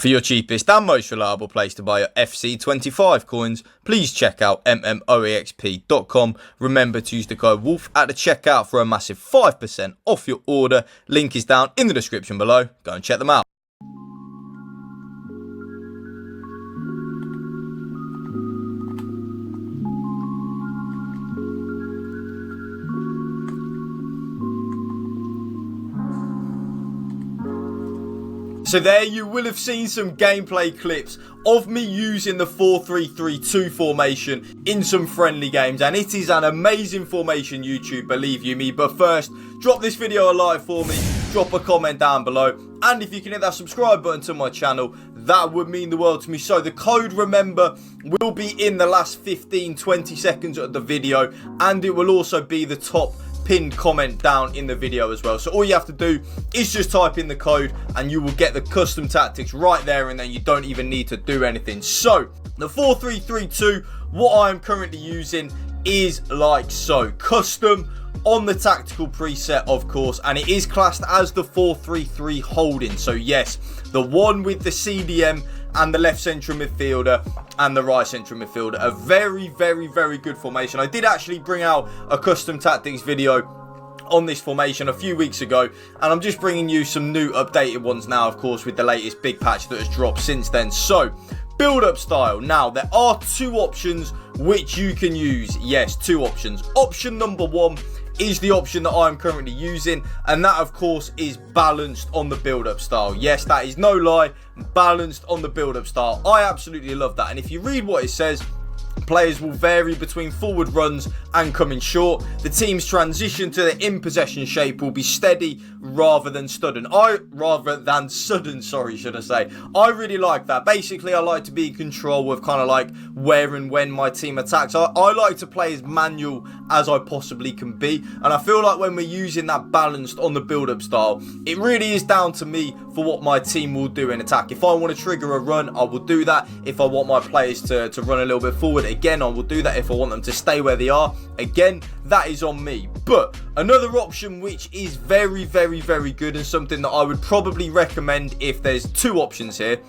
For your cheapest and most reliable place to buy your FC25 coins, please check out mmoexp.com. Remember to use the code WOLF at the checkout for a massive 5% off your order. Link is down in the description below. Go and check them out. So there you will have seen some gameplay clips of me using the 4-3-3-2 formation in some friendly games, and it is an amazing formation, YouTube, believe you me. But first, drop this video a like for me, drop a comment down below, and if you can hit that subscribe button to my channel, that would mean the world to me. So the code, remember, will be in the last 15-20 seconds of the video, and it will also be the top pinned comment down in the video as well. So all you have to do is just type in the code and you will get the custom tactics right there, and then you don't even need to do anything. So the 4-3-3-2, what I'm currently using is like so. Custom on the tactical preset, of course, and it is classed as the 4-3-3 holding. So yes, the one with the CDM and the left central midfielder and the right central midfielder. A very, very, very good formation. I did actually bring out a custom tactics video on this formation a few weeks ago, and I'm just bringing you some new updated ones now, of course, with the latest big patch that has dropped since then. So build-up style. Now, there are two options which you can use. Yes, two options. Option number one is the option that I'm currently using, and that of course is balanced on the build-up style. Yes, that is no lie, balanced on the build-up style. I absolutely love that. And if you read what it says, players will vary between forward runs and coming short. The team's transition to the in possession shape will be steady rather than sudden. I really like that. Basically, I like to be in control of kind of like where and when my team attacks. I like to play as manual as I possibly can be, and I feel like when we're using that balanced on the build-up style, it really is down to me for what my team will do in attack. If I want to trigger a run, I will do that. If I want my players to run a little bit forward, again, I will do that. If I want them to stay where they are, again, that is on me. But another option which is very, very, very good, and something that I would probably recommend if there's two options here.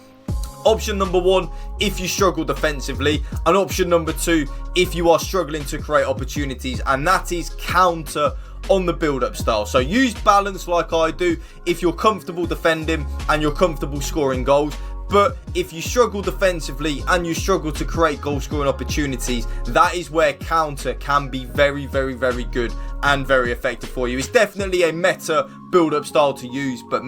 Option number one, if you struggle defensively, and option number two, if you are struggling to create opportunities, and that is counter on the build-up style. So use balance like I do if you're comfortable defending and you're comfortable scoring goals. But if you struggle defensively and you struggle to create goal-scoring opportunities, that is where counter can be very, very, very good and very effective for you. It's definitely a meta build-up style to use, but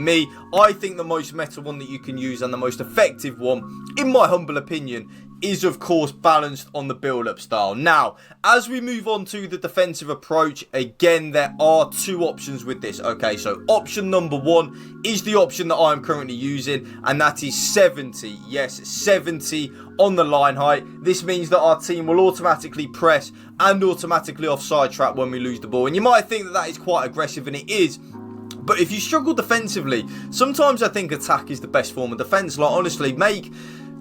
I think the most meta one that you can use and the most effective one, in my humble opinion, is of course balanced on the build-up style. Now, as we move on to the defensive approach, again, there are two options with this. Okay, so option number one is the option that I'm currently using, and that is 70. Yes, 70 on the line height. This means that our team will automatically press and automatically offside trap when we lose the ball. And you might think that that is quite aggressive, and it is. But if you struggle defensively, sometimes I think attack is the best form of defense. Like, honestly,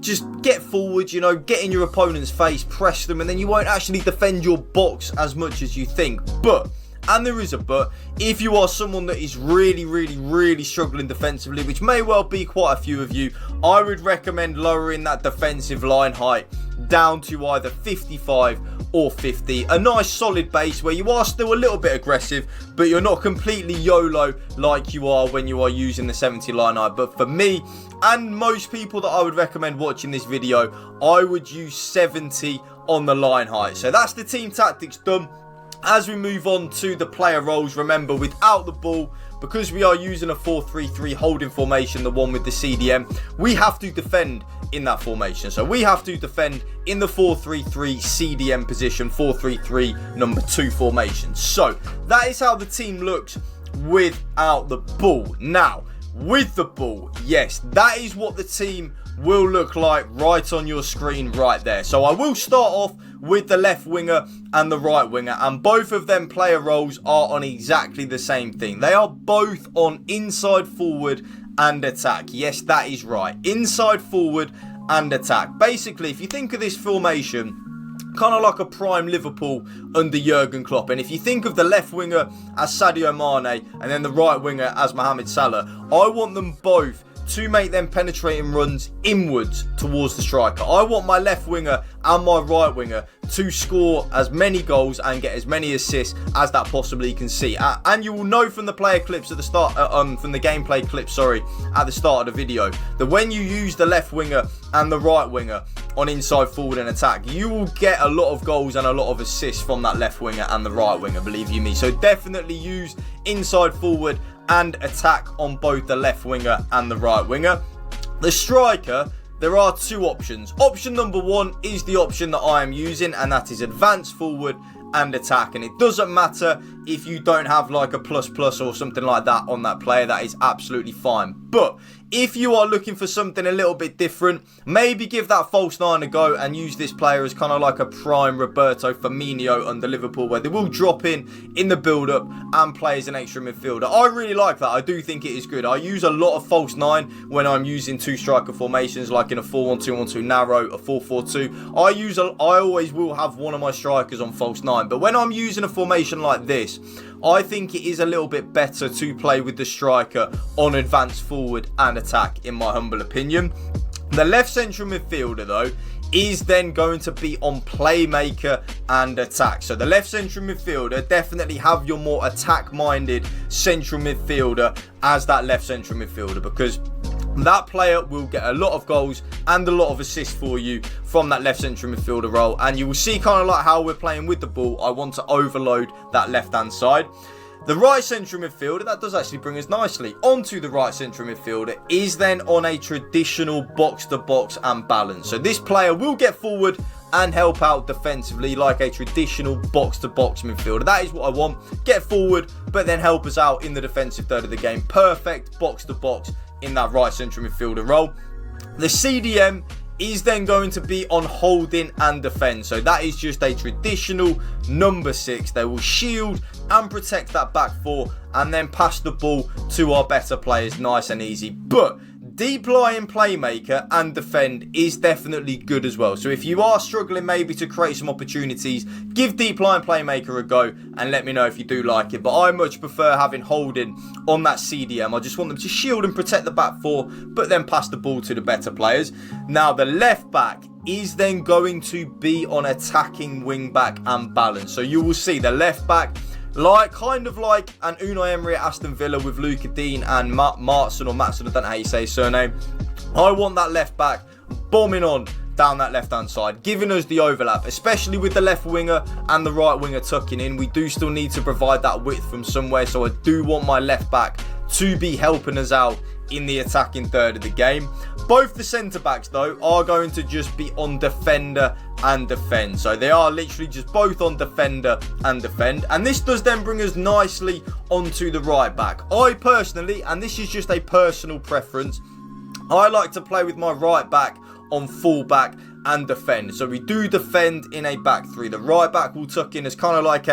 just get forward, you know, get in your opponent's face, press them, and then you won't actually defend your box as much as you think. But, and there is a but, if you are someone that is really, really, really struggling defensively, which may well be quite a few of you, I would recommend lowering that defensive line height down to either 55 or 50. A nice solid base where you are still a little bit aggressive, but you're not completely YOLO like you are when you are using the 70 line height. But for me and most people that I would recommend watching this video, I would use 70 on the line height. So that's the team tactics done. As we move on to the player roles, remember, without the ball, because we are using a 4-3-3 holding formation, the one with the CDM, we have to defend in that formation. So we have to defend in the 4-3-3 CDM position, 4-3-3 number 2 formation. So that is how the team looks without the ball. Now, with the ball, yes, that is what the team will look like right on your screen right there. So I will start off with the left winger and the right winger, and both of them player roles are on exactly the same thing. They are both on inside forward and attack. Yes, that is right, inside forward and attack. Basically, if you think of this formation kind of like a prime Liverpool under Jurgen Klopp, and if you think of the left winger as Sadio Mane and then the right winger as Mohamed Salah, I want them both to make them penetrating runs inwards towards the striker. I want my left winger and my right winger to score as many goals and get as many assists as that possibly can see. And you will know from the player clips at the start, from the gameplay clips, sorry, at the start of the video, that when you use the left winger and the right winger on inside forward and attack, you will get a lot of goals and a lot of assists from that left winger and the right winger, believe you me. So definitely use inside forward and attack on both the left winger and the right winger. The striker, there are two options. Option number one is the option that I am using, and that is advance forward and attack. And it doesn't matter if you don't have like a plus or something like that on that player, that is absolutely fine. But if you are looking for something a little bit different, maybe give that false 9 a go and use this player as kind of like a prime Roberto Firmino under Liverpool, where they will drop in the build-up and play as an extra midfielder. I really like that. I do think it is good. I use a lot of false 9 when I'm using two striker formations, like in a 4-1-2-1-2 narrow, a 4-4-2. I always will have one of my strikers on false 9, but when I'm using a formation like this, I think it is a little bit better to play with the striker on advance forward and attack, in my humble opinion. The left central midfielder, though, is then going to be on playmaker and attack. So the left central midfielder, definitely have your more attack-minded central midfielder as that left central midfielder, because that player will get a lot of goals and a lot of assists for you from that left central midfielder role. And you will see kind of like how we're playing with the ball. I want to overload that left-hand side. The right central midfielder, that does actually bring us nicely onto the right central midfielder, is then on a traditional box-to-box and balance. So this player will get forward and help out defensively like a traditional box-to-box midfielder. That is what I want. Get forward, but then help us out in the defensive third of the game. Perfect box-to-box in that right central midfielder role. The CDM is then going to be on holding and defend. So that is just a traditional number 6. They will shield and protect that back four and then pass the ball to our better players nice and easy. But deep lying playmaker and defend is definitely good as well. So if you are struggling maybe to create some opportunities, give deep lying playmaker a go and let me know if you do like it. But I much prefer having holding on that CDM. I just want them to shield and protect the back four, but then pass the ball to the better players. Now the left back is then going to be on attacking wing back and balance. So you will see the left back, kind of like an Unai Emery at Aston Villa with Luca Dean and Matson, I don't know how you say his surname. I want that left back bombing on down that left hand side, giving us the overlap, especially with the left winger and the right winger tucking in. We do still need to provide that width from somewhere, so I do want my left back to be helping us out in the attacking third of the game. Both the centre backs though are going to just be on defender and defend. So they are literally just both on defender and defend. And this does then bring us nicely onto the right back. I personally, and this is just a personal preference, I like to play with my right back on full back and defend. So we do defend in a back three. The right back will tuck in as kind of like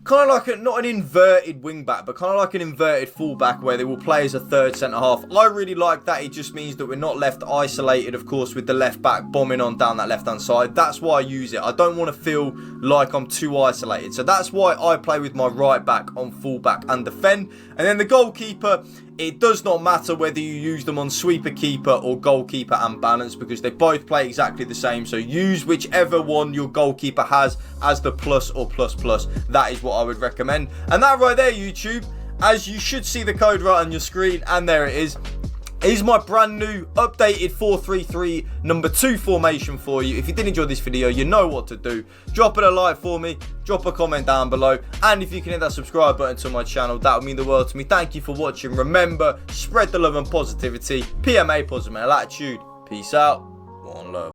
not an inverted wing back, but kind of like an inverted full back, where they will play as a third centre half. I really like that. It just means that we're not left isolated, of course, with the left back bombing on down that left hand side. That's why I use it. I don't want to feel like I'm too isolated. So that's why I play with my right back on full back and defend. And then the goalkeeper, it does not matter whether you use them on sweeper keeper or goalkeeper and balance, because they both play exactly the same. So use whichever one your goalkeeper has as the plus or plus plus. That is what I would recommend. And that right there, YouTube, as you should see the code right on your screen, and there it is my brand new updated 4-3-3 number 2 formation for you. If you did enjoy this video, you know what to do. Drop it a like for me, drop a comment down below, and if you can hit that subscribe button to my channel, that would mean the world to me. Thank you for watching. Remember, spread the love and positivity. PMA, positive attitude. Peace out. One love.